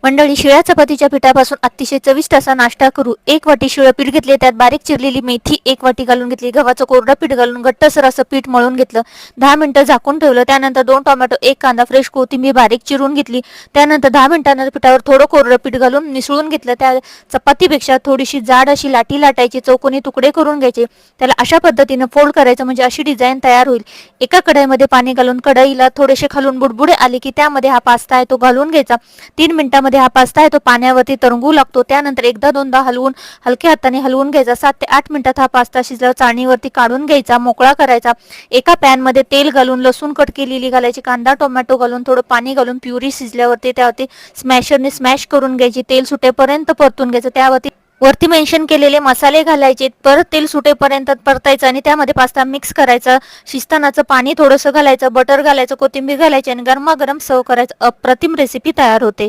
मंडळी, शिळ्या चपातीच्या पिठापासून अतिशय चविष्ट असा नाश्ता करू. 1 वाटी शिळं पीठ घेतले, त्यात बारीक चिरलेली मेथी 1 वाटी घालून घेतली. गव्हाचं कोरडं पीठ घालून घट्टसर असं पीठ मळून घेतलं. 10 मिनिटं झाकून ठेवलं. त्यानंतर 2 टोमॅटो, 1 कांदा, फ्रेश कोथिंबीर बारीक चिरून घेतली. त्यानंतर 10 मिनिटांनंतर पिठावर थोडं कोरडं पीठ घालून मिसळून घेतलं. त्या चपातीपेक्षा थोडीशी जाड अशी लाटी लाटायची, चौकोनी तुकडे करून घ्यायचे. त्याला अशा पद्धतीनं फोल्ड करायचं, म्हणजे अशी डिझाईन तयार होईल. एका कढईमध्ये पाणी घालून कढईला थोडेसे खालून बुडबुडे आले की त्यामध्ये हा पास्ता आहे तो घालून घ्यायचा. 3 मिनिटांमध्ये हा पास्ता आहे तो पाण्यावरती तरंगू लागतो. त्यानंतर एकदा दोनदा हलवून हलक्या हाताने हलवून घ्यायचा. 7 ते 8 मिनिटात हा पास्ता शिजल्यावर चाळणीवरती काढून घ्यायचा, मोकळा करायचा. एका पॅन मध्ये तेल घालून लसूण कट केलेली घालायची, कांदा टोमॅटो घालून थोडं पाणी घालून प्युरी शिजल्यावरती त्यावरती स्मॅशरने स्मॅश करून घ्यायची. तेल सुटेपर्यंत परतून घ्यायचं. वरती मेन्शन केलेले मसाले घालायचे. परत तेल सुटेपर्यंत परतायचं आणि त्यामध्ये पास्ता मिक्स करायचा. शिजतानाचं पाणी थोडंसं घालायचं, बटर घालायचं, कोथिंबीर घालायची आणि गरमागरम सर्व करायचं. अप्रतिम रेसिपी तयार होते.